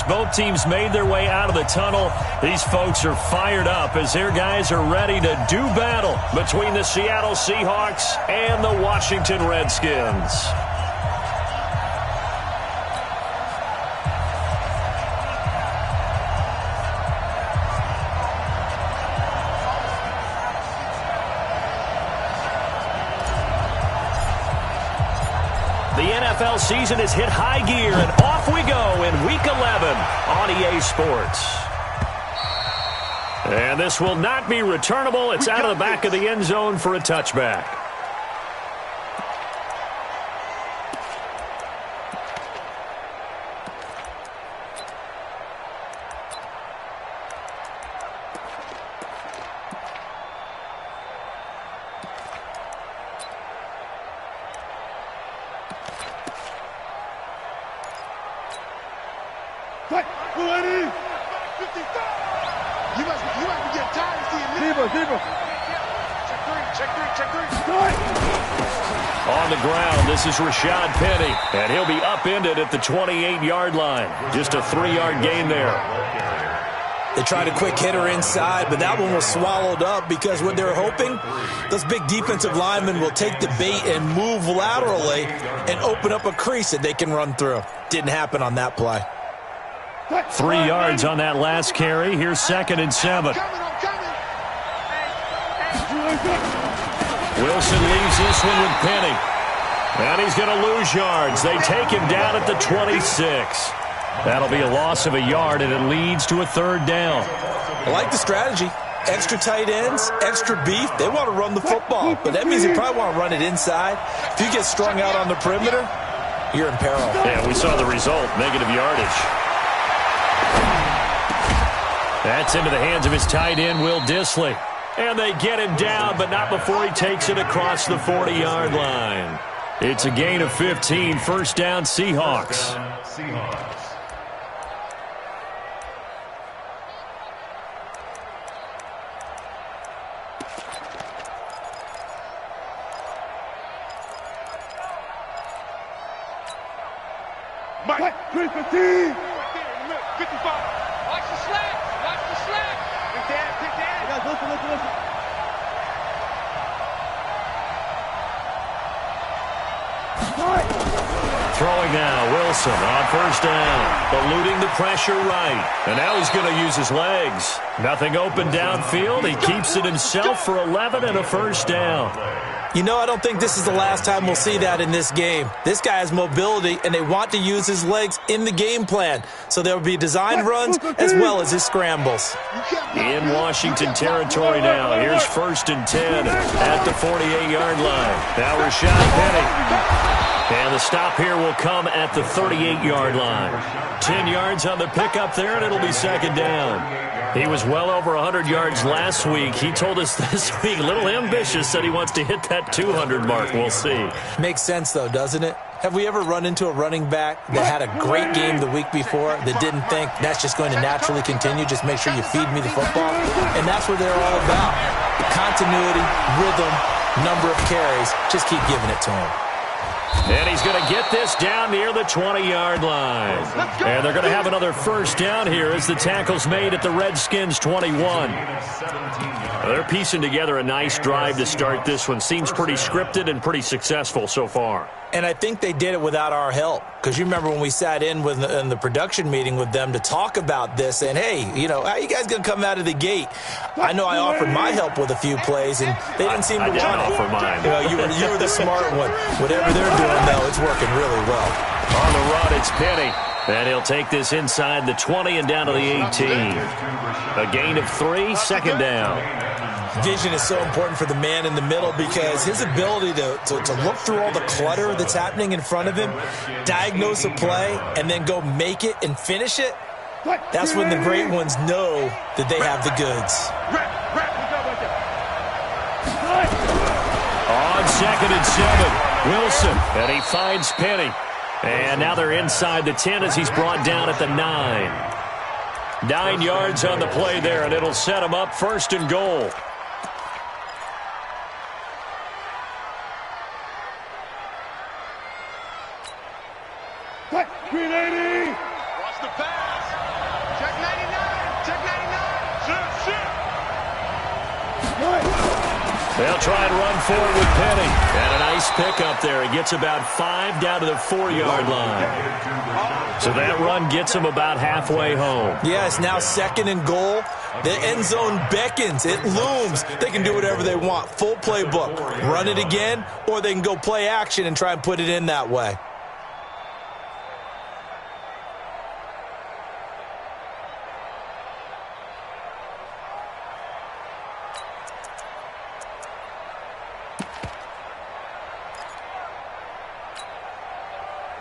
as both teams made their way out of the tunnel, these folks are fired up as their guys are ready to do battle between the Seattle Seahawks and the Washington Redskins. The NFL season has hit high gear, and off we go in Week 11 on EA Sports. And this will not be returnable. It's out of the back of the end zone for a touchback. On the ground, this is Rashad Penny, and he'll be upended at the 28-yard line. Just a 3-yard gain there. They tried a quick hitter inside, but that one was swallowed up because what they're hoping, those big defensive linemen will take the bait and move laterally and open up a crease that they can run through. Didn't happen on that play. 3 yards on that last carry. Here's 2nd and 7. Wilson leaves this one with Penny. And he's going to lose yards. They take him down at the 26. That'll be a loss of a yard, and it leads to a 3rd down. I like the strategy. Extra tight ends, extra beef. They want to run the football, but that means they probably want to run it inside. If you get strung out on the perimeter, you're in peril. Yeah, we saw the result, negative yardage. That's into the hands of his tight end, Will Dissly. And they get him down, but not before he takes it across the 40-yard line. It's a gain of 15, 1st down Seahawks. Mike, 315. 55. Watch the slap. Watch the slap. Pick that, pick that. Guys, listen. Throwing now, Wilson on 1st down, eluding the pressure right. And now he's going to use his legs. Nothing open downfield. He keeps it himself for 11 and a 1st down. You know, I don't think this is the last time we'll see that in this game. This guy has mobility, and they want to use his legs in the game plan. So there will be design runs as well as his scrambles. In Washington territory now. Here's 1st and 10 at the 48-yard line. Now Rashad Penny. And the stop here will come at the 38-yard line. 10 yards on the pickup there, and it'll be 2nd down. He was well over 100 yards last week. He told us this week, a little ambitious, said he wants to hit that 200 mark. We'll see. Makes sense, though, doesn't it? Have we ever run into a running back that had a great game the week before that didn't think that's just going to naturally continue? Just make sure you feed me the football. And that's what they're all about. Continuity, rhythm, number of carries. Just keep giving it to him. And he's going to get this down near the 20-yard line. And they're going to have another 1st down here as the tackle's made at the Redskins 21. They're piecing together a nice drive to start this one. Seems pretty scripted and pretty successful so far. And I think they did it without our help. Because you remember when we sat in the production meeting with them to talk about this, and hey, you know, how you guys going to come out of the gate? I know I offered my help with a few plays, and they didn't seem to want it. I didn't offer mine. You know, you were the smart one. Whatever they're doing, though, it's working really well. On the run, it's Penny. And he'll take this inside the 20 and down to the 18. A gain of 3, 2nd down. Vision is so important for the man in the middle because his ability to look through all the clutter that's happening in front of him, diagnose a play, and then go make it and finish it, that's when the great ones know that they have the goods. On 2nd and 7, Wilson, and he finds Penny. And now they're inside the 10 as he's brought down at the 9. 9 yards on the play there, and it'll set him up 1st and goal. Green 80. Watch the pass. They'll try and run forward with Penny. And a nice pick up there. He gets about 5 down to the 4-yard line. So that run gets him about halfway home. Yeah, it's now 2nd and goal. The end zone beckons. It looms. They can do whatever they want. Full playbook. Run it again, or they can go play action and try and put it in that way.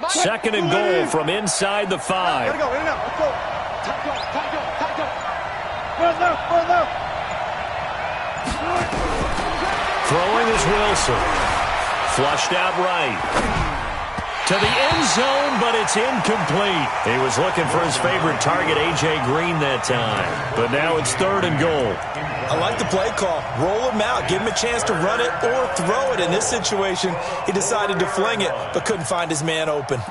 Second and goal from inside the 5. Gotta go, in and out. Let's go. Tight go. Run left. Throwing is Wilson. Flushed out right. To the end zone, but it's incomplete. He was looking for his favorite target, A.J. Green, that time. But now it's 3rd and goal. I like the play call. Roll him out. Give him a chance to run it or throw it. In this situation, he decided to fling it, but couldn't find his man open.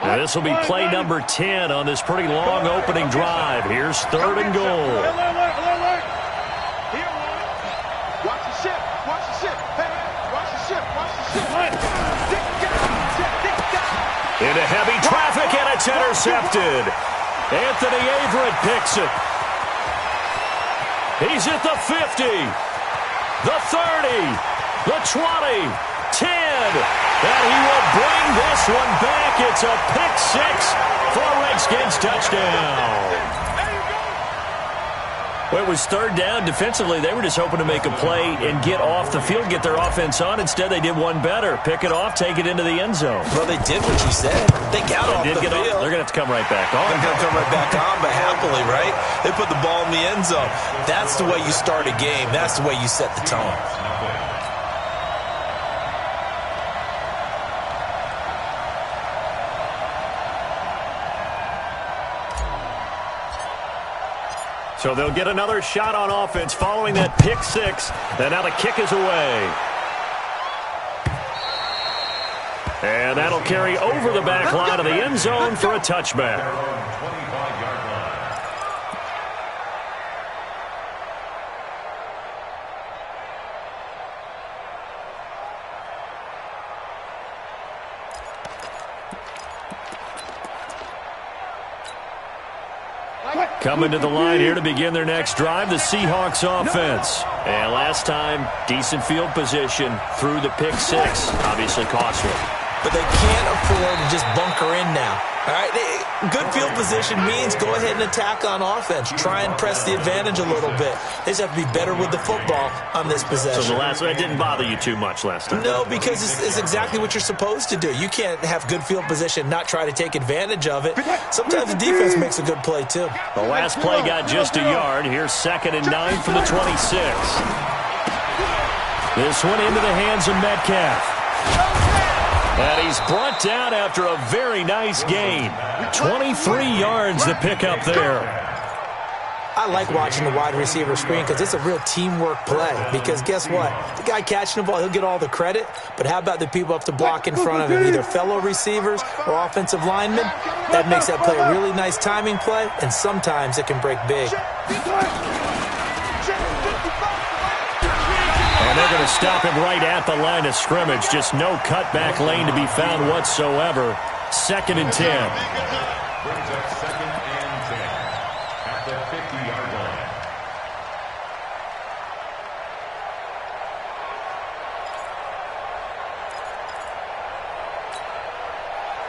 Now this will be play number 10 on this pretty long opening drive. Here's 3rd and goal. Alert. Here, watch the ship. Hey, watch the ship. Into heavy traffic, and it's intercepted. Anthony Averett picks it. He's at the 50, the 30, the 20, 10. And he will bring this one back. It's a pick-6 for a Redskins touchdown. Well, it was 3rd down. Defensively, they were just hoping to make a play and get off the field, get their offense on. Instead, they did one better. Pick it off, take it into the end zone. Well, they did what you said. They got off the field. They're going to have to come right back on. They're going to come right back on, but happily, right? They put the ball in the end zone. That's the way you start a game. That's the way you set the tone. So they'll get another shot on offense following that pick-6. And now the kick is away. And that'll carry over the back line of the end zone for a touchback. Coming to the line here to begin their next drive, the Seahawks offense. And last time, decent field position through the pick-6. Obviously costly. But they can't afford to just bunker in now. All right, good field position means go ahead and attack on offense. Try and press the advantage a little bit. They just have to be better with the football on this possession. So the last one didn't bother you too much last time? No, because it's exactly what you're supposed to do. You can't have good field position, not try to take advantage of it. Sometimes the defense makes a good play, too. The last play got just a yard. Here's 2nd and 9 from the 26. This one into the hands of Metcalf. And he's brought down after a very nice gain. 23 yards to pick up there. I like watching the wide receiver screen because it's a real teamwork play. Because guess what? The guy catching the ball, he'll get all the credit. But how about the people up to block in front of him, either fellow receivers or offensive linemen? That makes that play a really nice timing play, and sometimes it can break big. And they're going to stop him right at the line of scrimmage. Just no cutback lane to be found whatsoever. 2nd and 10. Brings up 2nd and 10 at the 50-yard line.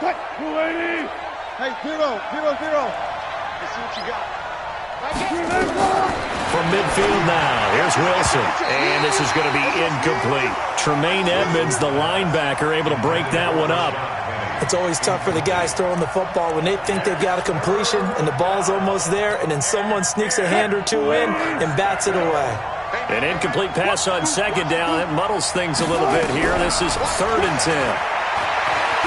Cut! 280! Hey, 0. Let's see what you got. From midfield now, here's Wilson. And this is going to be incomplete. Tremaine Edmonds, the linebacker, able to break that one up. It's always tough for the guys throwing the football when they think they've got a completion and the ball's almost there, and then someone sneaks a hand or two in and bats it away. An incomplete pass on 2nd down. It muddles things a little bit here. This is 3rd and 10.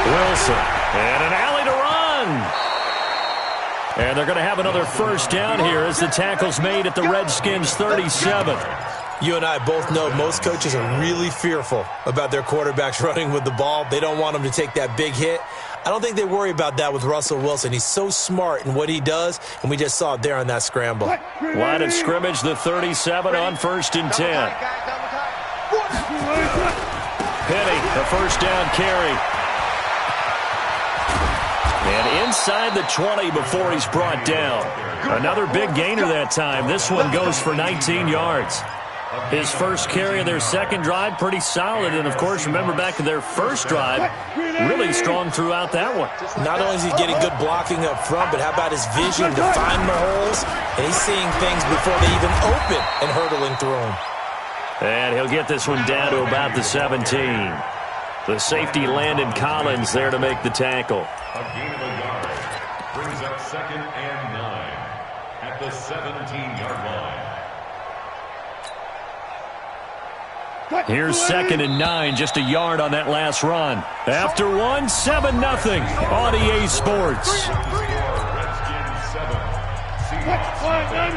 Wilson. And an alley to run. And they're going to have another 1st down here as the tackle's made at the Redskins' 37. You and I both know most coaches are really fearful about their quarterbacks running with the ball. They don't want them to take that big hit. I don't think they worry about that with Russell Wilson. He's so smart in what he does, and we just saw it there on that scramble. Line of scrimmage, the 37 on 1st and 10. Penny, the first down carry. And inside the 20 before he's brought down. Another big gainer that time. This one goes for 19 yards. His first carry of their second drive, pretty solid. And, of course, remember back to their first drive, really strong throughout that one. Not only is he getting good blocking up front, but how about his vision to find the holes? And he's seeing things before they even open and hurtling through them. And he'll get this one down to about the 17. The safety Landon Collins there to make the tackle. A gain of a yard brings up 2nd and 9 at the 17-yard line. Here's 2nd and 9, just a yard on that last run. After one, 7-0 on EA Sports. Redskins 7, Seahawks 7.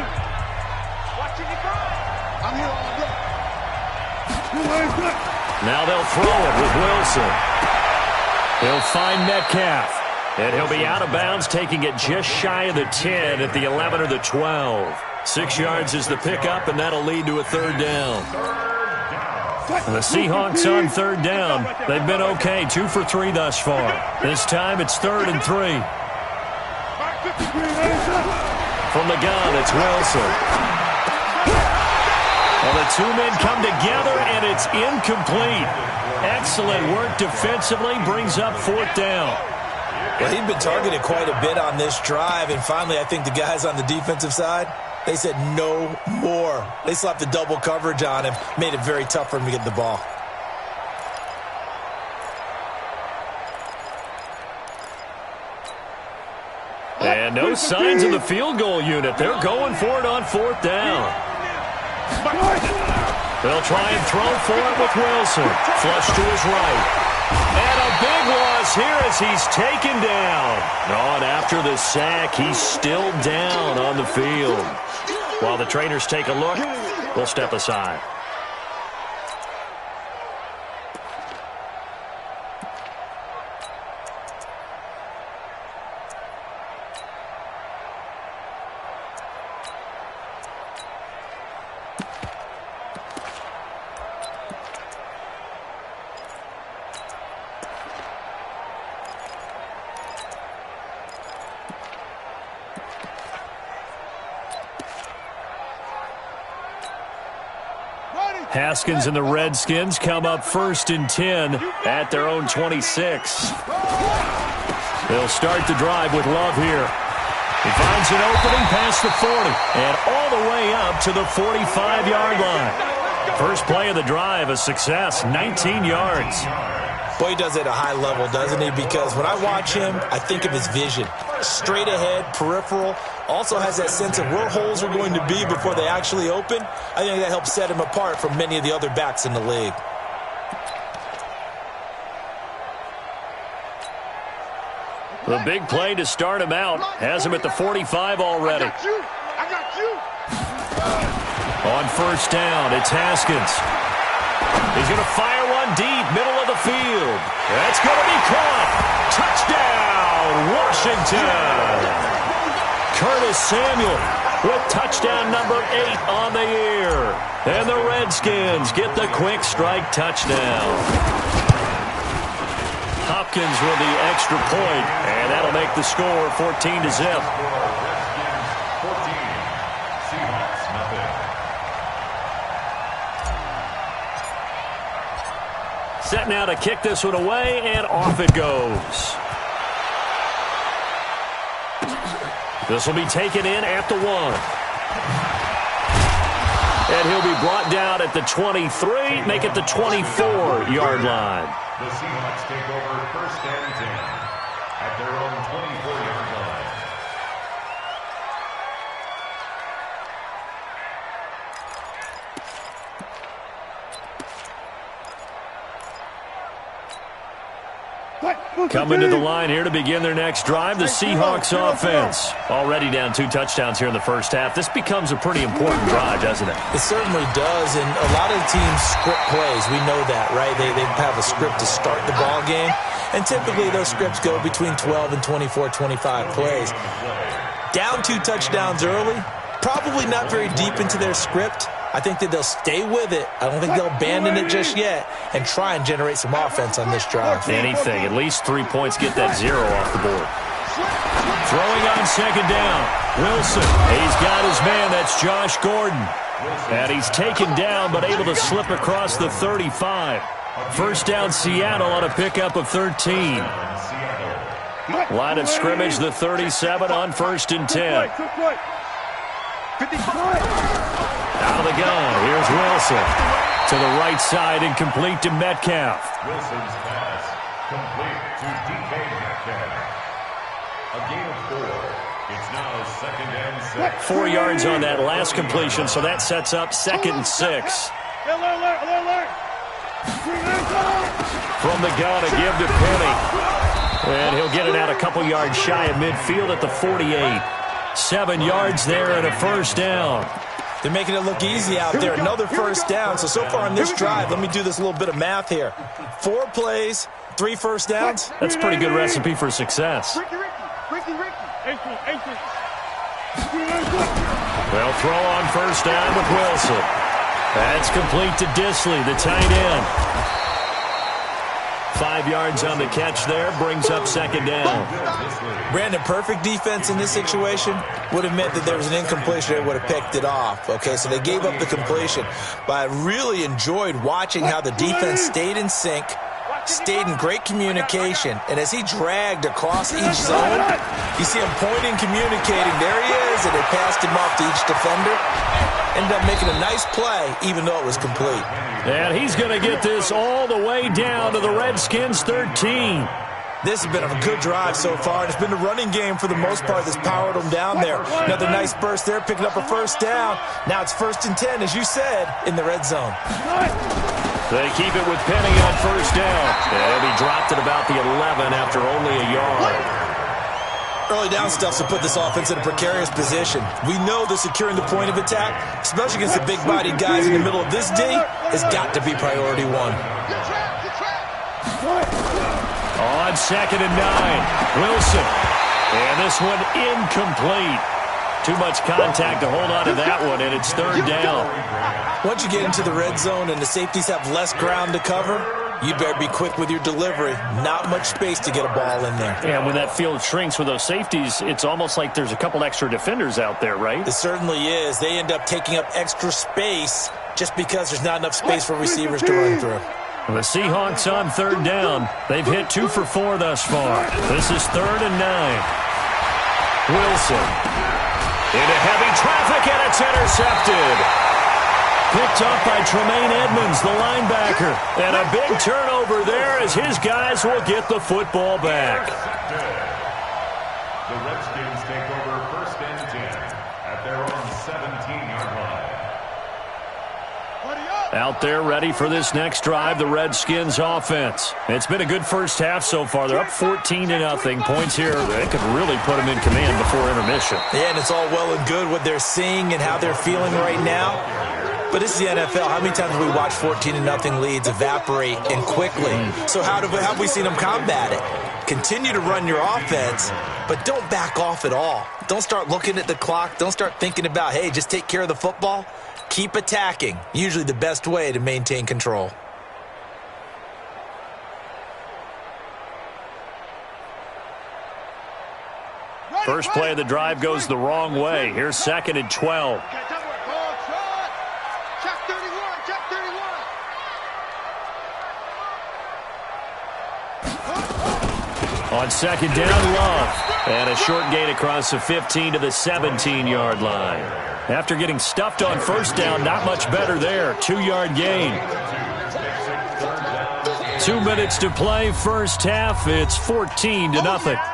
Now they'll throw it with Wilson. He'll find Metcalf. And he'll be out of bounds, taking it just shy of the 10 at the 11 or the 12. 6 yards is the pickup, and that'll lead to a 3rd down. The Seahawks on 3rd down. They've been okay, 2 for 3 thus far. This time it's 3rd and 3. From the gun, it's Wilson. Well, the two men come together, and it's incomplete. Excellent work defensively, brings up 4th down. Well, he'd been targeted quite a bit on this drive, and finally I think the guys on the defensive side, they said no more. They slapped the double coverage on him, made it very tough for him to get the ball. And no signs of the field goal unit. They're going for it on 4th down. They'll try and throw for it with Wilson. Flush to his right. And a big loss here as he's taken down. On after the sack, he's still down on the field. While the trainers take a look, we'll step aside. Haskins and the Redskins come up 1st and 10 at their own 26. They'll start the drive with Love here. He finds an opening past the 40 and all the way up to the 45-yard line. First play of the drive, a success, 19 yards. Boy, he does it at a high level, doesn't he? Because when I watch him, I think of his vision. Straight ahead, peripheral, also has that sense of where holes are going to be before they actually open. I think that helps set him apart from many of the other backs in the league. The big play to start him out has him at the 45 already. I got you. On 1st down, it's Haskins. He's going to fire one deep, middle of the field. That's going to be caught. Touchdown, Washington. Curtis Samuel with touchdown number 8 on the year. And the Redskins get the quick strike touchdown. Hopkins with the extra point, and that'll make the score 14-0. Set now to kick this one away, and off it goes. This will be taken in at the 1. And he'll be brought down at the 23, make it the 24-yard line. The Seahawks take over 1st and 10 at their own 24-yard line. Coming to the line here to begin their next drive, the Seahawks offense. Already down 2 touchdowns here in the first half. This becomes a pretty important drive, doesn't it? It certainly does, and a lot of the teams script plays. We know that, right? They have a script to start the ball game, and typically those scripts go between 12 and 24, 25 plays. Down 2 touchdowns early, probably not very deep into their script. I think that they'll stay with it. I don't think they'll abandon it just yet and try and generate some offense on this drive. Anything. At least 3 points, get that 0 off the board. Throwing on second down. Wilson. He's got his man. That's Josh Gordon. And he's taken down but able to slip across the 35. First down Seattle on a pickup of 13. Line of scrimmage, the 37 on 1st and 10. 55. Out of the gun, here's Wilson. To the right side and complete to Metcalf. Wilson's pass complete to DK Metcalf. A gain of 4. It's now 2nd and 6. 4 yards on that last completion, so that sets up 2nd and 6. From the gun, a give to Penny. And he'll get it out a couple yards shy of midfield at the 48. 7 yards there and a first down. They're making it look easy out there. Another first down. So far on this drive, let me do this little bit of math here. 4 plays, 3 first downs. That's a pretty good recipe for success. They'll throw on first down with Wilson. That's complete to Disley, the tight end. 5 yards on the catch there, brings up 2nd down. Brandon, perfect defense in this situation would have meant that there was an incompletion. They would have picked it off. Okay, so they gave up the completion. But I really enjoyed watching how the defense stayed in sync, stayed in great communication, and as he dragged across each zone, you see him pointing, communicating. There he is, and they passed him off to each defender. Ended up making a nice play, even though it was complete. And he's going to get this all the way down to the Redskins' 13. This has been a good drive so far, and it's been the running game for the most part that's powered them down there. Another nice burst there, picking up a first down. Now it's 1st and 10, as you said, in the red zone. They keep it with Penny on first down. And he'll be dropped at about the 11 after only a yard. Early down stuff to put this offense in a precarious position. We know that securing the point of attack, especially against the big-bodied guys in the middle of this D, has got to be priority 1. On 2nd and 9, Wilson. And this one incomplete. Too much contact to hold on to that one, and it's 3rd down. Once you get into the red zone and the safeties have less ground to cover, you better be quick with your delivery. Not much space to get a ball in there. Yeah, when that field shrinks with those safeties, it's almost like there's a couple extra defenders out there, right? It certainly is. They end up taking up extra space just because there's not enough space for receivers to run through. The Seahawks on 3rd down. They've hit 2 for 4 thus far. This is 3rd and 9. Wilson. Into heavy traffic, and it's intercepted. Picked up by Tremaine Edmonds, the linebacker. And a big turnover there as his guys will get the football back. The Redskins take over 1st and 10 at their own 17-yard line. Out there ready for this next drive, the Redskins offense. It's been a good first half so far. They're up 14-0. Points here, they could really put them in command before intermission. Yeah, and it's all well and good what they're seeing and how they're feeling right now. But this is the NFL. How many times have we watched 14-0 leads evaporate and quickly? So how have we seen them combat it? Continue to run your offense, but don't back off at all. Don't start looking at the clock. Don't start thinking about, hey, just take care of the football. Keep attacking. Usually the best way to maintain control. First play of the drive goes the wrong way. Here's 2nd and 12. On 2nd down, Love. And a short gain across the 15 to the 17-yard line. After getting stuffed on first down, not much better there. 2-yard gain. 2 minutes to play, first half. It's 14-0.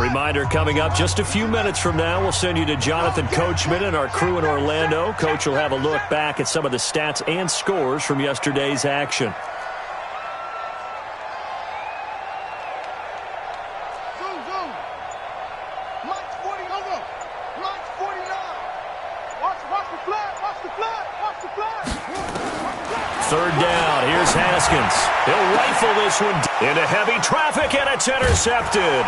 reminder coming up just a few minutes from now, we'll send you to Jonathan Coachman and our crew in Orlando. Coach will have a look back at some of the stats and scores from yesterday's action. Third down. Here's Haskins. He'll rifle this one into heavy traffic, and it's intercepted.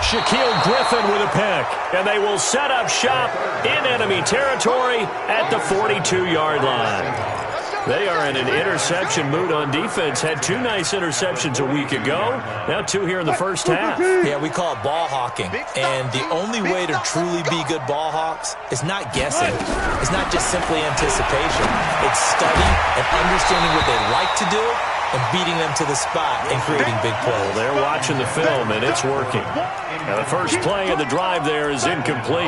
Shaquille Griffin with a pick, and they will set up shop in enemy territory at the 42-yard line. They are in an interception mood on defense. Had 2 nice interceptions a week ago. Now 2 here in the first half. Yeah, we call it ball hawking. And the only way to truly be good ball hawks is not guessing. It's not just simply anticipation. It's study and understanding what they like to do and beating them to the spot and creating big plays. Well, they're watching the film, and it's working. Now the first play of the drive there is incomplete.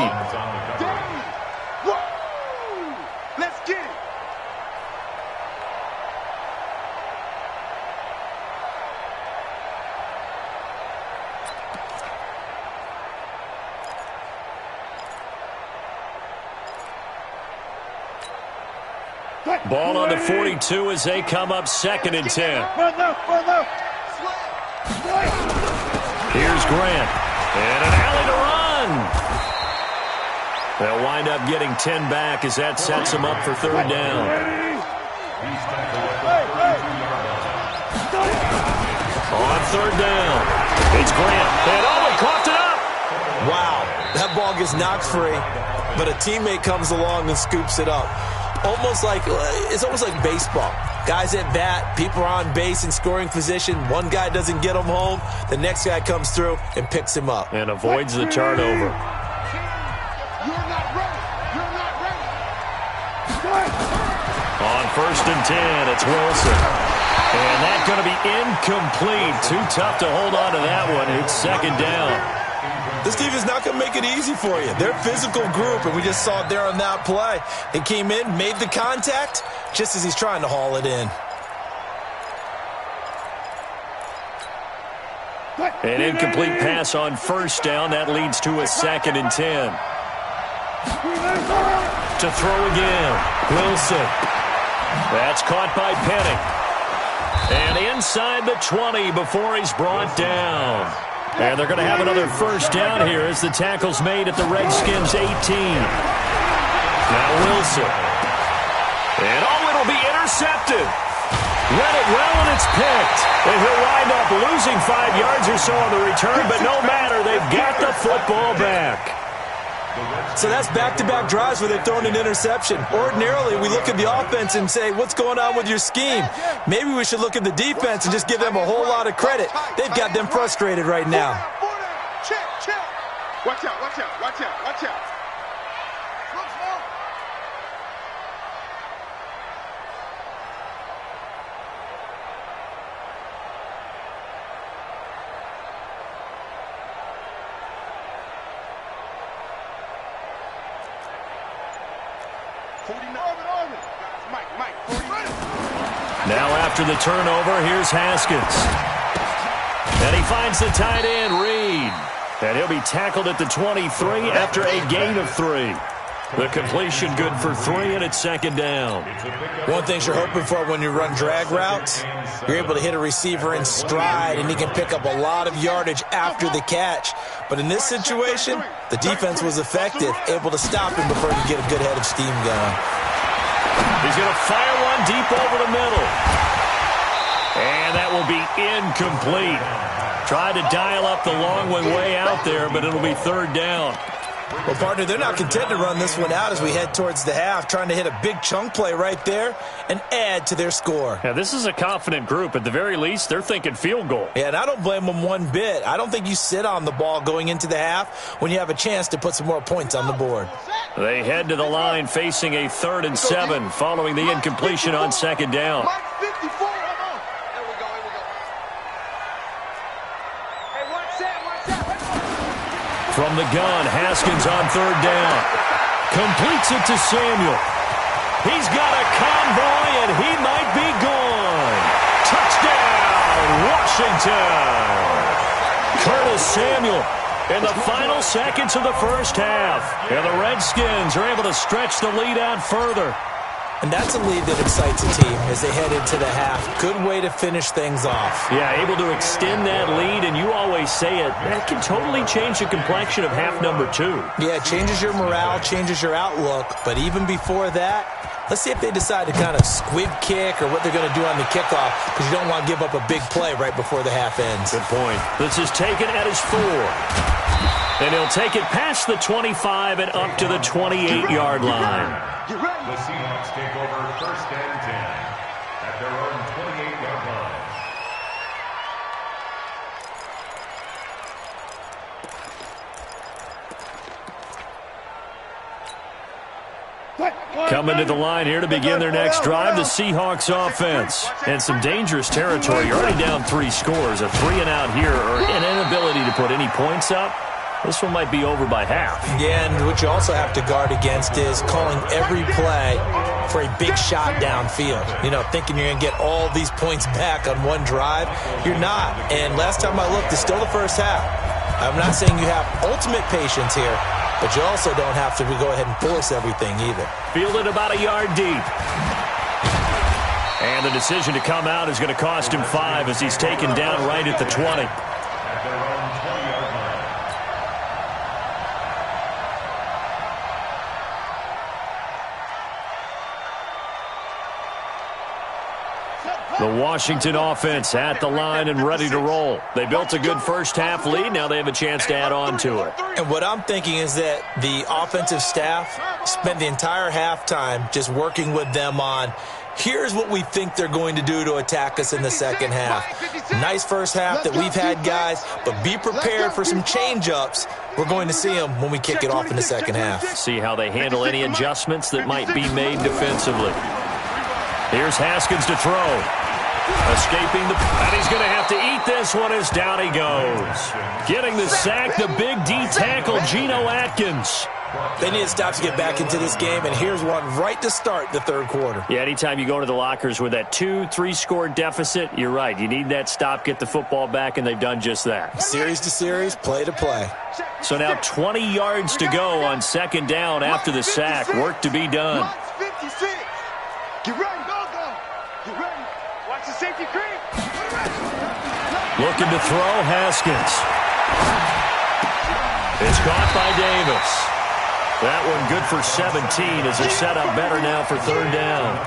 Let's get it. Ball on the 42 as they come up 2nd and 10. Run left, run left. Here's Grant. And an alley to run. They'll wind up getting 10 back as that sets them up for 3rd down. On 3rd down, it's Grant. And he coughed it up. Wow, that ball gets knocked free, but a teammate comes along and scoops it up. It's almost like baseball. Guys at bat, people are on base in scoring position. One guy doesn't get him home. The next guy comes through and picks him up. And avoids the turnover. You're not ready. You're not ready. On 1st and 10, it's Wilson. And that's going to be incomplete. Too tough to hold on to that one. It's 2nd down. This team is not going to make it easy for you. They're a physical group, and we just saw it there on that play. They came in, made the contact, just as he's trying to haul it in. An incomplete pass on 1st down. That leads to a 2nd and 10. To throw again. Wilson. That's caught by Penning. And inside the 20 before he's brought down. And they're going to have another 1st down here as the tackle's made at the Redskins' 18. Now Wilson. And it'll be intercepted. Read it well, and it's picked. And he'll wind up losing 5 yards or so on the return, but no matter, they've got the football back. So that's back-to-back drives where they've thrown an interception. Ordinarily, we look at the offense and say, what's going on with your scheme? Maybe we should look at the defense and just give them a whole lot of credit. They've got them frustrated right now. Check, check. Watch out, watch out, watch out, watch out. Look, small. Now after the turnover, here's Haskins. And he finds the tight end, Reed. And he'll be tackled at the 23 after a gain of 3. The completion good for 3, and it's 2nd down. One thing you're hoping for when you run drag routes, you're able to hit a receiver in stride, and he can pick up a lot of yardage after the catch. But in this situation, the defense was effective, able to stop him before he could get a good head of steam going. He's going to fire one deep over the middle. And that will be incomplete. Tried to dial up the long one way out there, but it'll be 3rd down. Well, partner, they're not content to run this one out as we head towards the half, trying to hit a big chunk play right there and add to their score. Yeah, this is a confident group. At the very least, they're thinking field goal. Yeah, and I don't blame them one bit. I don't think you sit on the ball going into the half when you have a chance to put some more points on the board. They head to the line facing a 3rd and 7 following the incompletion on 2nd down. From the gun, Haskins on 3rd down. Completes it to Samuel. He's got a convoy, and he might be gone. Touchdown, Washington. Curtis Samuel in the final seconds of the first half. And the Redskins are able to stretch the lead out further. And that's a lead that excites a team as they head into the half. Good way to finish things off. Yeah, able to extend that lead, and you always say it, that can totally change the complexion of half number 2. Yeah, it changes your morale, changes your outlook. But even before that, let's see if they decide to kind of squib kick or what they're going to do on the kickoff, because you don't want to give up a big play right before the half ends. Good point. This is taken at his 4. And he'll take it past the 25 and up to the 28-yard line. The Seahawks take over 1st and 10 at their own 28-yard line. Coming to the line here to begin their next drive, the Seahawks offense. And some dangerous territory. You're already down 3 scores. A 3-and-out here, or an inability to put any points up. This one might be over by half. Yeah, and what you also have to guard against is calling every play for a big shot downfield. You know, thinking you're going to get all these points back on one drive. You're not. And last time I looked, it's still the first half. I'm not saying you have ultimate patience here, but you also don't have to go ahead and force everything either. Fielded about a yard deep. And the decision to come out is going to cost him 5 as he's taken down right at the 20. The Washington offense at the line and ready to roll. They built a good first half lead. Now they have a chance to add on to it. And what I'm thinking is that the offensive staff spent the entire halftime just working with them on, here's what we think they're going to do to attack us in the second half. Nice first half that we've had, guys, but be prepared for some change-ups. We're going to see them when we kick it off in the second half. See how they handle any adjustments that might be made defensively. Here's Haskins to throw. Escaping and he's going to have to eat this one as down he goes. Getting the sack, the big D tackle, Geno Atkins. They need to stop to get back into this game, and here's one right to start the third quarter. Yeah, anytime you go to the lockers with that 2-3 score deficit, you're right. You need that stop, get the football back, and they've done just that. Series to series, play to play. So now 20 yards to go on second down after the sack. Work to be done. Get ready, go. Get ready. Watch the safety creep. Looking to throw, Haskins. It's caught by Davis. That one good for 17 as they're set up better now for third down.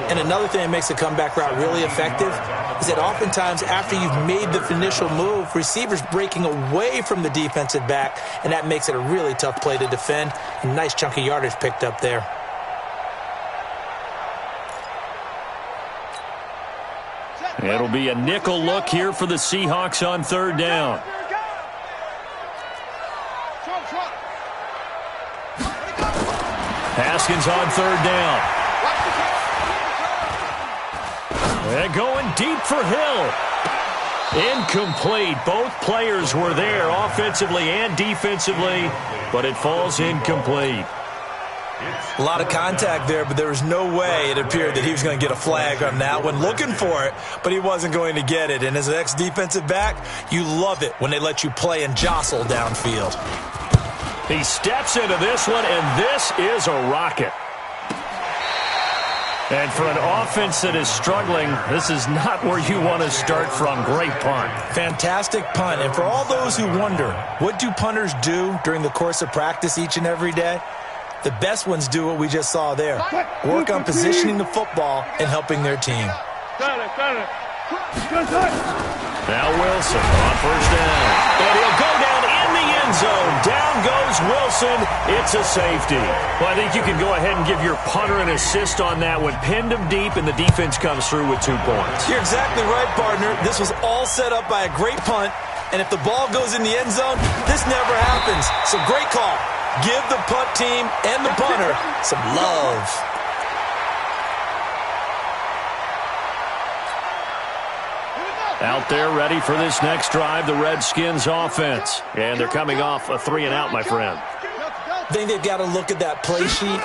And another thing that makes the comeback route really effective is that oftentimes after you've made the initial move, receivers breaking away from the defensive back, and that makes it a really tough play to defend. A nice chunk of yardage picked up there. It'll be a nickel look here for the Seahawks on third down. Haskins on third down. They're going deep for Hill. Incomplete. Both players were there offensively and defensively, but it falls incomplete. A lot of contact there, but there was no way it appeared that he was going to get a flag on that one. Looking for it, but he wasn't going to get it. And as an ex-defensive back, you love it when they let you play and jostle downfield. He steps into this one, and this is a rocket. And for an offense that is struggling, this is not where you want to start from. Great punt. Fantastic punt. And for all those who wonder, what do punters do during the course of practice each and every day? The best ones do what we just saw there. Work on positioning the football and helping their team. Now Wilson on first down. And he'll go down in the end zone. Down goes Wilson. It's a safety. Well, I think you can go ahead and give your punter an assist on that one. Pinned him deep, and the defense comes through with 2 points. You're exactly right, partner. This was all set up by a great punt. And if the ball goes in the end zone, this never happens. So great call. Give the punt team and the punter some love. Out there ready for this next drive, the Redskins offense. And they're coming off a 3-and-out, my friend. I think they've got to look at that play sheet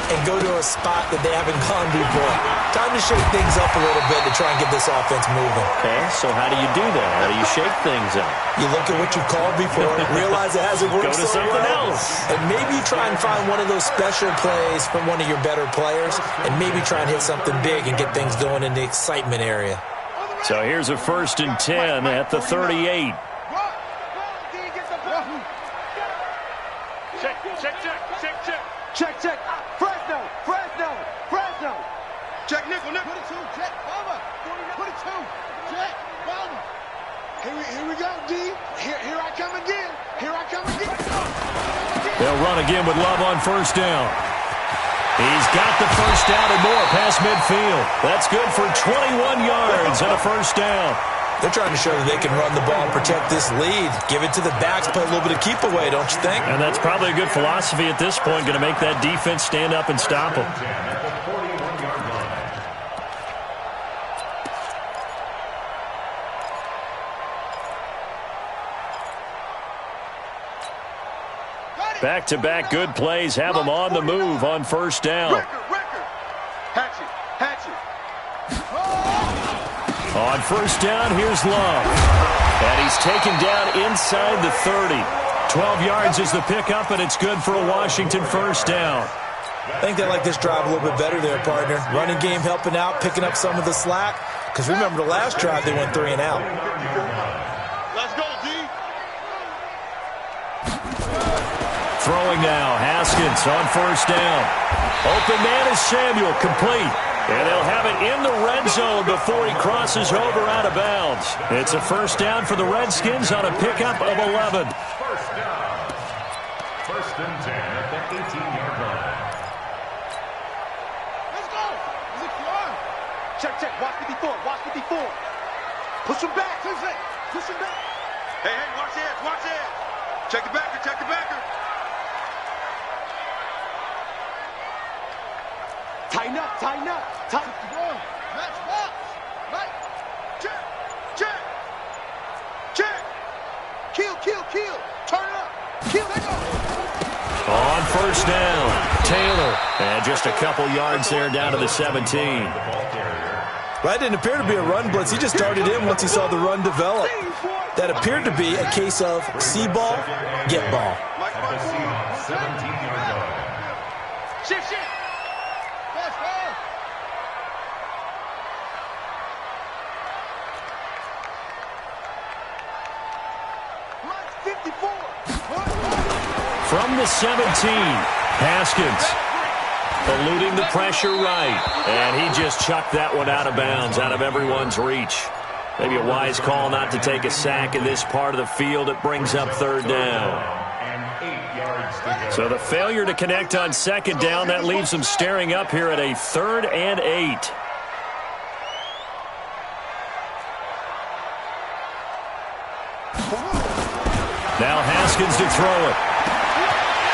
and go to a spot that they haven't gone before. Time to shake things up a little bit to try and get this offense moving. Okay, so how do you do that? How do you shake things up? You look at what you've called before, realize it hasn't worked Go to so something well, else. and maybe try and find one of those special plays from one of your better players, and maybe try and hit something big and get things going in the excitement area. So here's a 1st and 10 at the 38. Check. Fresno. Check nickel. Put it 2. Check. Over. Put it 2. Check. Over. Here we go, D. Here I come again. They'll run again with Love on 1st down. He's got the 1st down and more past midfield. That's good for 21 yards and a 1st down. They're trying to show that they can run the ball and protect this lead. Give it to the backs, play a little bit of keep away, don't you think? And that's probably a good philosophy at this point, going to make that defense stand up and stop them. Back-to-back good plays have them on the move on 1st down. Hatchet. On 1st down, here's Love. And he's taken down inside the 30. 12 yards is the pickup, and it's good for a Washington 1st down. I think they like this drive a little bit better there, partner. Running game helping out, picking up some of the slack. Because remember, the last drive, they went 3 and out. Let's go, D. Throwing now, Haskins on 1st down. Open man is Samuel, complete. And they'll have it in the red zone before he crosses over out of bounds. It's a 1st down for the Redskins on a pickup of 11. 1st down. 1st and 10 at the 18-yard line. Let's go. Is it clear? Check. Watch 54. Push him back. Hey, watch the edge. Check the backer. Tighten up. Let's box. Right. Check. Kill. Turn it up. Kill. Let go. On 1st down, Taylor. And just a couple yards there down to the 17. Well, that didn't appear to be a run blitz. He just darted in once he saw the run develop. That appeared to be a case of see ball, get ball. At the Seahawks 17-yard line. Shift. Let's go. Right, 54. From the 17, Haskins eluding the pressure right. And he just chucked that one out of bounds, out of everyone's reach. Maybe a wise call not to take a sack in this part of the field. It brings up 3rd down. And 8 yards to go. So the failure to connect on 2nd down, that leaves them staring up here at a 3rd and 8. Now Haskins to throw it.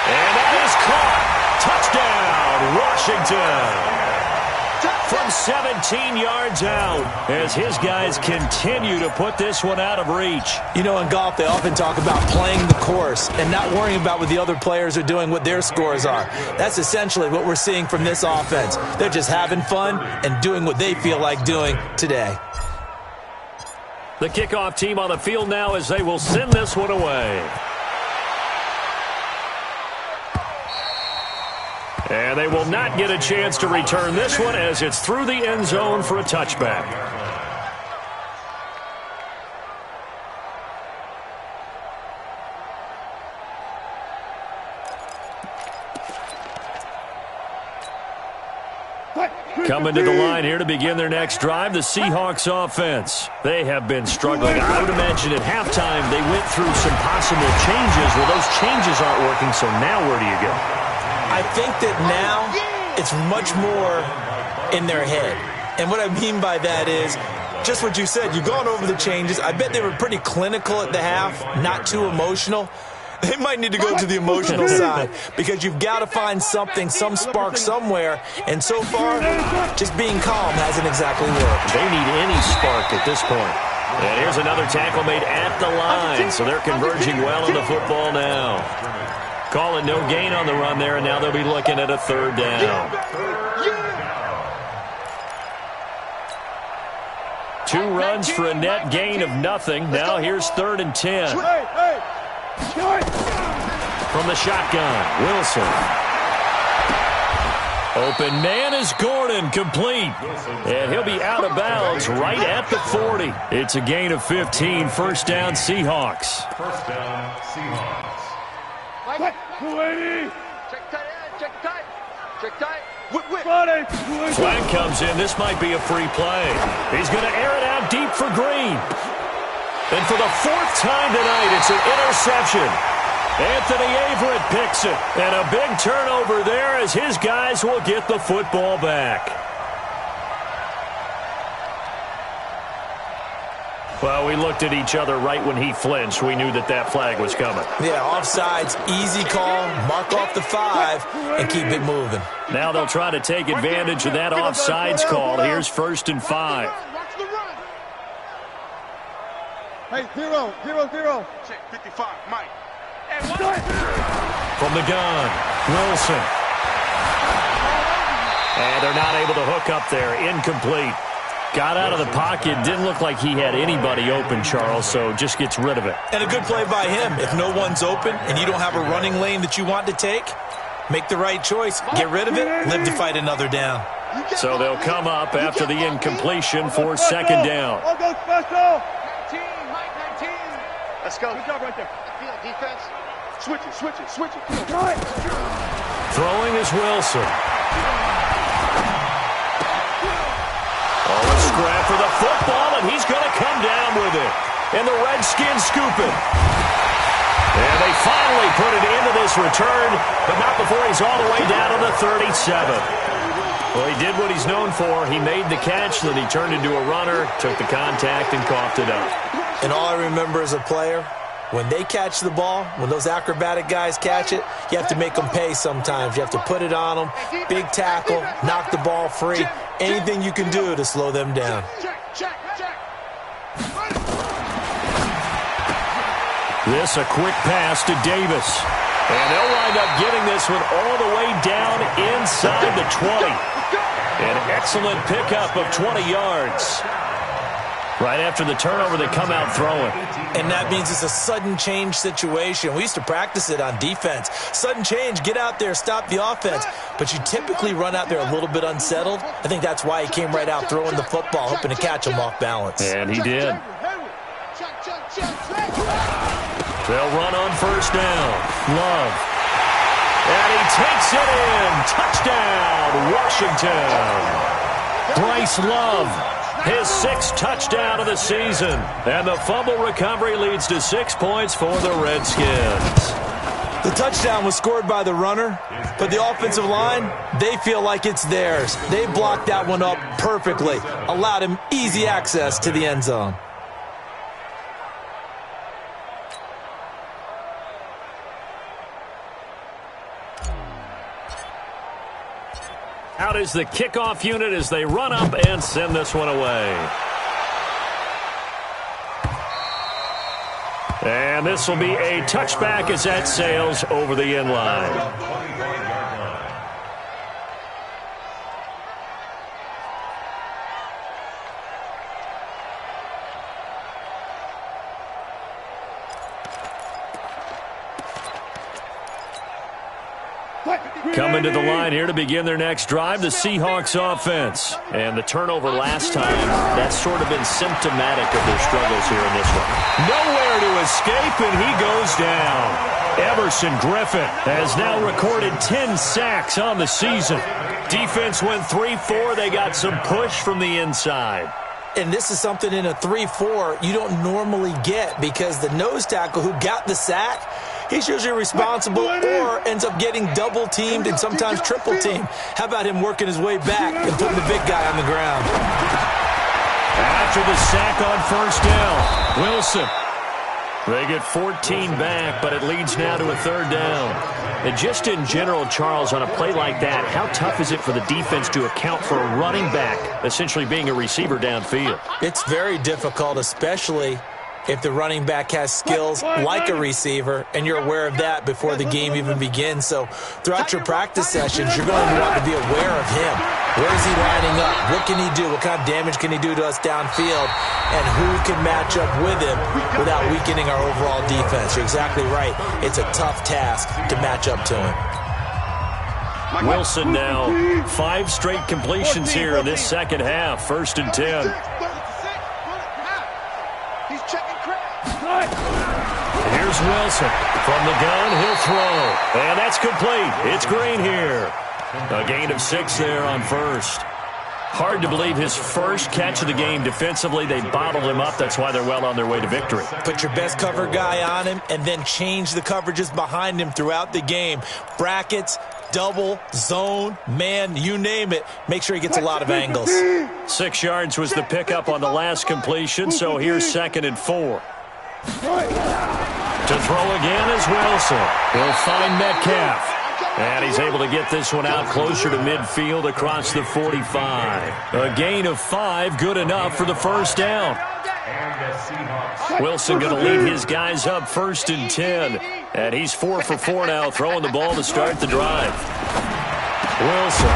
And that is caught. Touchdown, Washington. From 17 yards out as his guys continue to put this one out of reach. You know, in golf, they often talk about playing the course and not worrying about what the other players are doing, what their scores are. That's essentially what we're seeing from this offense. They're just having fun and doing what they feel like doing today. The kickoff team on the field now as they will send this one away. And they will not get a chance to return this one as it's through the end zone for a touchback. Coming to the line here to begin their next drive, the Seahawks offense. They have been struggling. I would imagine at halftime they went through some possible changes. Well, those changes aren't working, so now where do you go? I think that now it's much more in their head. And what I mean by that is just what you said. You've gone over the changes. I bet they were pretty clinical at the half, not too emotional. They might need to go to the emotional side because you've got to find something, some spark somewhere. And so far, just being calm hasn't exactly worked. They need any spark at this point. And here's another tackle made at the line, so they're converging well on the football now. Call it no gain on the run there, and now they'll be looking at a third down. 2 runs for a net gain of nothing. Now here's 3rd and 10. From the shotgun, Wilson. Open man is Gordon, complete. And he'll be out of bounds right at the 40. It's a gain of 15, first down Seahawks. First down, Seahawks. Check tight. Flag comes in. This might be a free play. He's going to air it out deep for Green. And for the 4th time tonight, it's an interception. Anthony Averett picks it. And a big turnover there as his guys will get the football back. Well, we looked at each other right when he flinched. We knew that that flag was coming. Yeah, offsides, easy call, mark off the 5, and keep it moving. Now they'll try to take advantage of that offsides call. Here's 1st and 5. Hey, 0. Check 55, Mike. From the gun, Wilson. And they're not able to hook up there. Incomplete. Got out of the pocket. Didn't look like he had anybody open, Charles, so just gets rid of it. And a good play by him. If no one's open and you don't have a running lane that you want to take, make the right choice. Get rid of it. Live to fight another down. So they'll come up after the incompletion for 2nd down. I'll go special. 19, Mike 19. Let's go. Good job right there. Field defense. Switch it. Throwing is Wilson. A scrap for the football, and he's going to come down with it. And the Redskins scoop it. And they finally put it into this return, but not before he's all the way down to the 37. Well, he did what he's known for. He made the catch, then he turned into a runner, took the contact, and coughed it up. And all I remember as a player, when they catch the ball, when those acrobatic guys catch it, you have to make them pay sometimes. You have to put it on them, big tackle, knock the ball free. Anything you can do to slow them down. This a quick pass to Davis. And they'll wind up getting this one all the way down inside the 20. An excellent pickup of 20 yards. Right after the turnover, they come out throwing. And that means it's a sudden change situation. We used to practice it on defense. Sudden change, get out there, stop the offense. But you typically run out there a little bit unsettled. I think that's why he came right out throwing the football, hoping to catch him off balance. And he did. They'll run on 1st down. Love. And he takes it in. Touchdown, Washington. Bryce Love. His 6th touchdown of the season. And the fumble recovery leads to 6 points for the Redskins. The touchdown was scored by the runner, but the offensive line, they feel like it's theirs. They blocked that one up perfectly, allowed him easy access to the end zone. Out is the kickoff unit as they run up and send this one away. And this will be a touchback as that sails over the end line. Coming to the line here to begin their next drive, the Seahawks offense. And the turnover last time, that's sort of been symptomatic of their struggles here in this one. Nowhere to escape, and he goes down. Everson Griffin has now recorded 10 sacks on the season. Defense went 3-4. They got some push from the inside. And this is something in a 3-4 you don't normally get because the nose tackle who got the sack, he's usually responsible or ends up getting double-teamed and sometimes triple-teamed. How about him working his way back and putting the big guy on the ground? After the sack on 1st down, Wilson. They get 14 back, but it leads now to a 3rd down. And just in general, Charles, on a play like that, how tough is it for the defense to account for a running back essentially being a receiver downfield? It's very difficult, especially if the running back has skills like a receiver, and you're aware of that before the game even begins. So throughout your practice sessions, you're going to want to be aware of him. Where is he lining up? What can he do? What kind of damage can he do to us downfield? And who can match up with him without weakening our overall defense? You're exactly right. It's a tough task to match up to him. Wilson now, 5 straight completions here in this second half. 1st and 10. He's checking cracks. Here's Wilson. From the gun, he'll throw. And that's complete. It's Green here. A gain of 6 there on 1st. Hard to believe his first catch of the game defensively. They bottled him up. That's why they're well on their way to victory. Put your best cover guy on him and then change the coverages behind him throughout the game. Brackets, double, zone, man, you name it. Make sure he gets a lot of angles. 6 yards was the pickup on the last completion, so here's 2nd and 4. To throw again is Wilson. He'll find Metcalf. And he's able to get this one out closer to midfield across the 45. A gain of 5, good enough for the first down. Wilson going to lead his guys up 1st and 10. And he's 4 for 4 now, throwing the ball to start the drive. Wilson.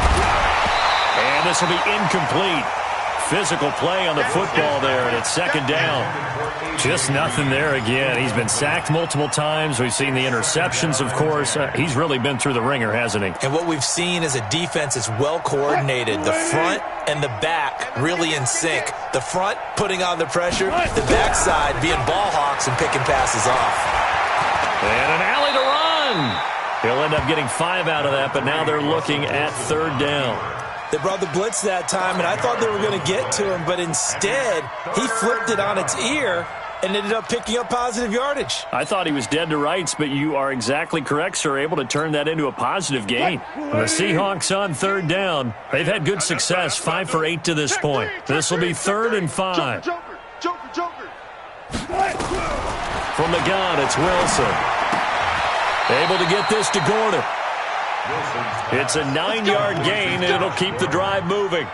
And this will be incomplete. Physical play on the football there, and it's 2nd down. Just nothing there again. He's been sacked multiple times. We've seen the interceptions, of course. He's really been through the ringer, hasn't he? And what we've seen is a defense that's well coordinated. The front and the back really in sync. The front putting on the pressure, the backside being ball hawks and picking passes off. And an alley to run. He'll end up getting 5 out of that, but now they're looking at 3rd down. They brought the blitz that time, and I thought they were going to get to him, but instead, he flipped it on its ear and ended up picking up positive yardage. I thought he was dead to rights, but you are exactly correct, sir, able to turn that into a positive gain. The Seahawks on 3rd down. They've had good success, 5 for 8 to this point. This will be 3rd and 5. Joker. From the gun, it's Wilson. Able to get this to Gordon. It's a 9-yard gain, and it'll keep the drive moving.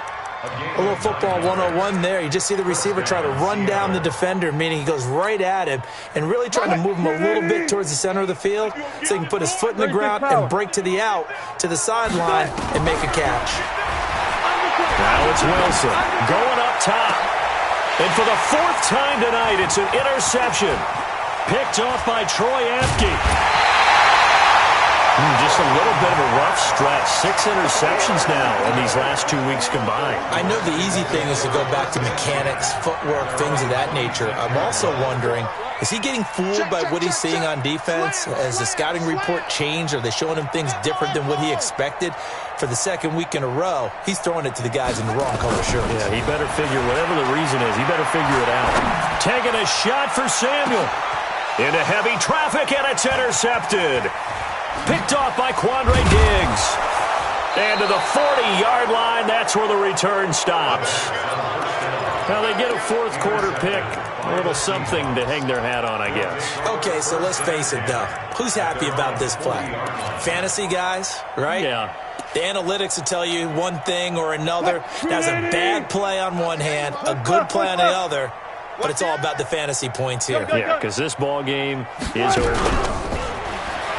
A little football 101 there. You just see the receiver try to run down the defender, meaning he goes right at him and really trying to move him a little bit towards the center of the field so he can put his foot in the ground and break to the out, to the sideline, and make a catch. Now it's Wilson going up top. And for the 4th time tonight, it's an interception. Picked off by Troy Apke. Just a little bit of a rough stretch. 6 interceptions now in these last 2 weeks combined. I know the easy thing is to go back to mechanics, footwork, things of that nature. I'm also wondering, is he getting fooled by what he's seeing on defense? Has the scouting report changed? Are they showing him things different than what he expected? For the 2nd week in a row, he's throwing it to the guys in the wrong color shirts. Yeah, he better figure, whatever the reason is, he better figure it out. Taking a shot for Samuel. Into heavy traffic, and it's intercepted. Picked off by Quandre Diggs. And to the 40-yard line, that's where the return stops. Now they get a 4th quarter pick. A little something to hang their hat on, I guess. Okay, so let's face it, though. Who's happy about this play? Fantasy guys, right? Yeah. The analytics will tell you one thing or another. That's a bad play on one hand, a good play on the other, but it's all about the fantasy points here. Yeah, because this ball game is over.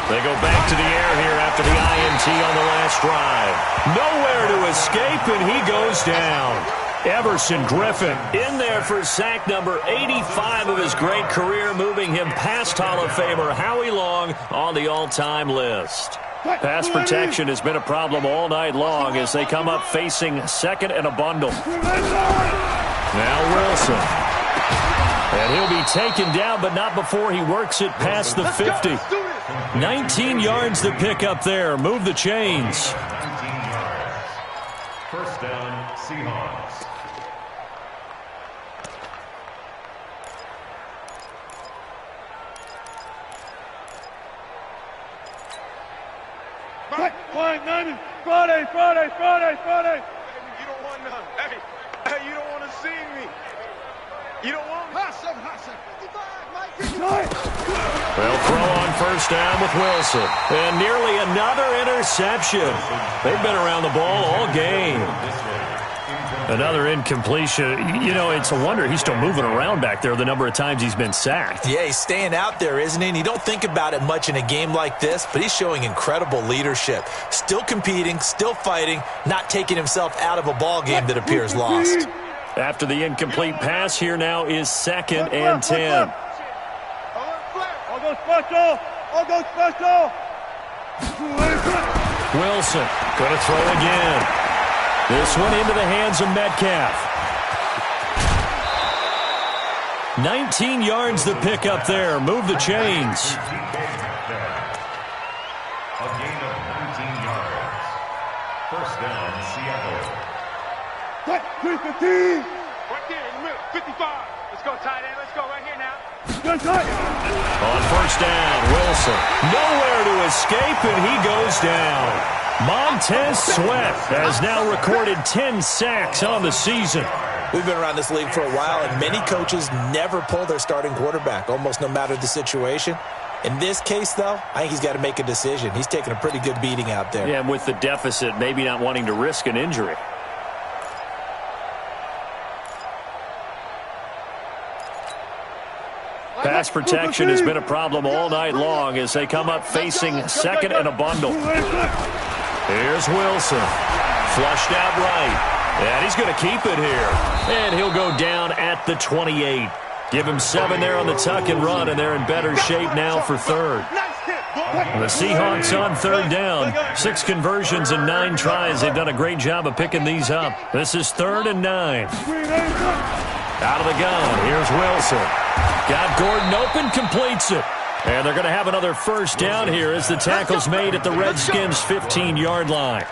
They go back to the air here after the INT on the last drive. Nowhere to escape, and he goes down. Everson Griffin in there for sack number 85 of his great career, moving him past Hall of Famer Howie Long on the all-time list. Pass protection has been a problem all night long as they come up facing 2nd and a bundle. Now Wilson. And he'll be taken down, but not before he works it past the 50. 19 yards to pick up there. Move the chains. 1st down, Seahawks. Friday. You don't want none. Hey, you don't want to see me. You don't want me. They'll throw on 1st down with Wilson. And nearly another interception. They've been around the ball all game. Another incompletion. You know, it's a wonder he's still moving around back there the number of times he's been sacked. Yeah, he's staying out there, isn't he? And you don't think about it much in a game like this, but he's showing incredible leadership. Still competing, still fighting, not taking himself out of a ball game that appears lost. After the incomplete pass, here now is 2nd and 10. I'll go special. I'll go special. Wilson going to throw again. This one into the hands of Metcalf. 19 yards the pick up there. Move the chains. A gain of 19 yards. First down, Seattle. 315. Right there in the middle. 55. Let's go, tight end. Let's go right here now. On first down, Wilson. Nowhere to escape, and he goes down. Montez Sweat has now recorded 10 sacks on the season. We've been around this league for a while, and many coaches never pull their starting quarterback, almost no matter the situation. In this case, though, I think he's got to make a decision. He's taking a pretty good beating out there. Yeah, and with the deficit, maybe not wanting to risk an injury. Pass protection has been a problem all night long as they come up facing second and a bundle. Here's Wilson. Flushed out right. And he's going to keep it here. And he'll go down at the 28. Give him 7 there on the tuck and run, and they're in better shape now for third. The Seahawks on third down. 6 conversions and 9 tries. They've done a great job of picking these up. This is 3rd and 9. Out of the gun. Here's Wilson. Got Gordon open, completes it. And they're going to have another first down here as the tackle's made at the Redskins' 15-yard line.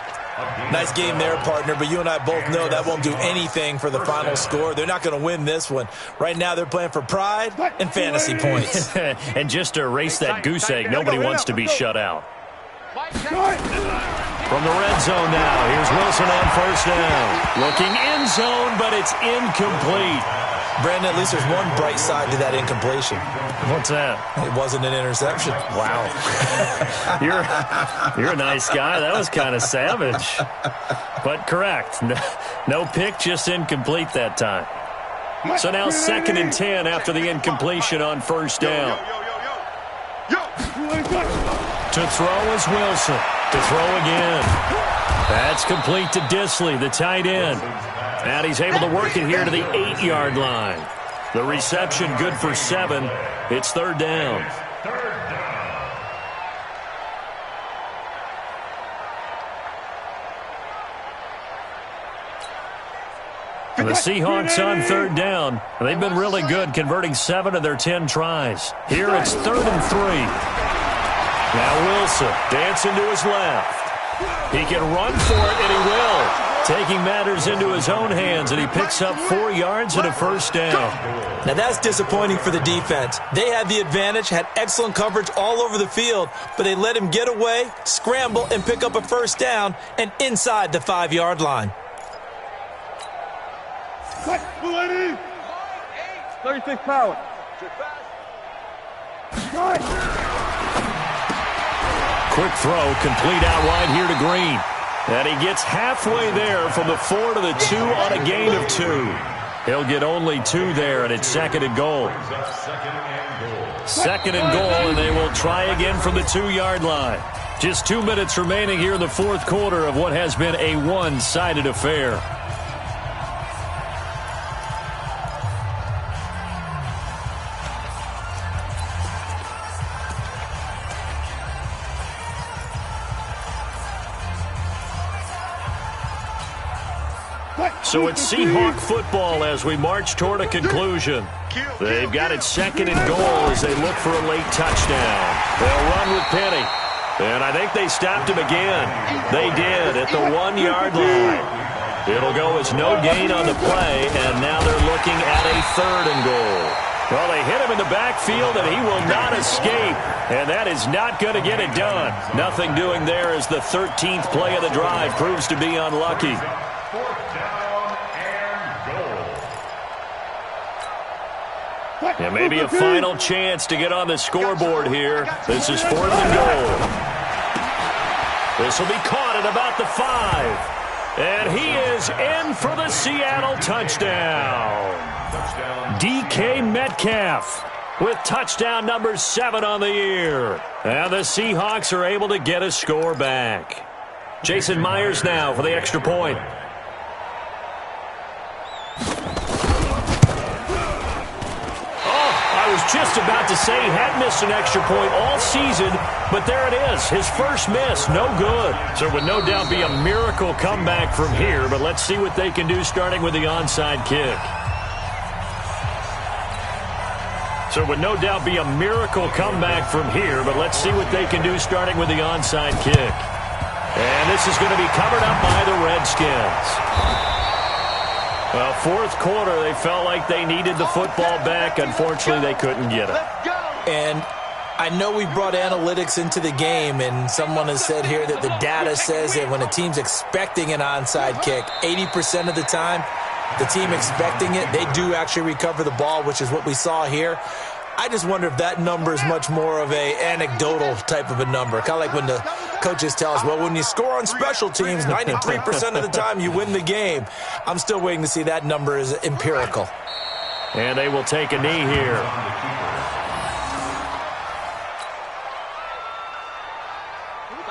Nice game there, partner, but you and I both know that won't do anything for the final score. They're not going to win this one. Right now they're playing for pride and fantasy points. And just to erase that goose egg, nobody wants to be shut out. From the red zone now, here's Wilson on first down. Looking end zone, but it's incomplete. Brandon, at least there's one bright side to that incompletion. What's that? It wasn't an interception. Wow. You're a nice guy. That was kind of savage. But correct. No pick, just incomplete that time. So now 2nd and 10 after the incompletion on first down. To throw is Wilson. To throw again. That's complete to Disley, the tight end. And he's able to work it here to the 8-yard line. The reception good for 7. It's 3rd down. The Seahawks on 3rd down. They've been really good, converting 7 of their 10 tries. Here it's 3rd and 3. Now Wilson dancing to his left. He can run for it, and he will. Taking matters into his own hands, and he picks up 4 yards and a first down. Now that's disappointing for the defense. They had the advantage, had excellent coverage all over the field, but they let him get away, scramble, and pick up a first down, and inside the 5-yard line. 36 power. Quick throw, complete out wide here to Green. And he gets halfway there from the 4 to the 2 on a gain of 2. He'll get only 2 there, and it's 2nd and goal. 2nd and goal, and they will try again from the 2-yard line. Just 2 minutes remaining here in the 4th quarter of what has been a one-sided affair. So it's Seahawk football as we march toward a conclusion. They've got it 2nd and goal as they look for a late touchdown. They'll run with Penny. And I think they stopped him again. They did at the 1-yard line. It'll go as no gain on the play, and now they're looking at a 3rd and goal. Well, they hit him in the backfield, and he will not escape. And that is not going to get it done. Nothing doing there as the 13th play of the drive proves to be unlucky. And maybe a final chance to get on the scoreboard here. This is 4th and goal. This will be caught at about the 5. And he is in for the Seattle touchdown. DK Metcalf with touchdown number 7 on the year. And the Seahawks are able to get a score back. Jason Myers now for the extra point. I was just about to say he had missed an extra point all season, but there it is. His first miss, no good. So it would no doubt be a miracle comeback from here, but let's see what they can do starting with the onside kick. So it would no doubt be a miracle comeback from here, but let's see what they can do starting with the onside kick. And this is going to be covered up by the Redskins. Well, fourth quarter, they felt like they needed the football back. Unfortunately, they couldn't get it. And I know we brought analytics into the game, and someone has said here that the data says that when a team's expecting an onside kick, 80% of the time, the team expecting it, they do actually recover the ball, which is what we saw here. I just wonder if that number is much more of a anecdotal type of a number. Kind of like when the coaches tell us, well, when you score on special teams, 93% of the time you win the game. I'm still waiting to see that number is empirical. And they will take a knee here.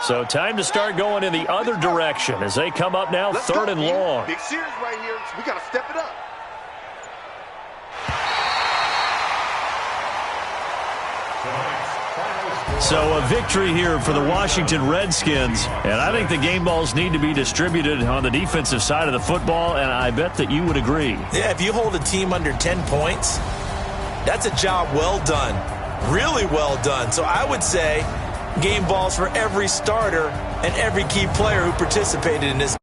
So time to start going in the other direction as they come up now, third and long. Big series right here. We got to step it up. So a victory here for the Washington Redskins, and I think the game balls need to be distributed on the defensive side of the football, and I bet that you would agree. Yeah, if you hold a team under 10 points, that's a job well done, really well done. So I would say game balls for every starter and every key player who participated in this.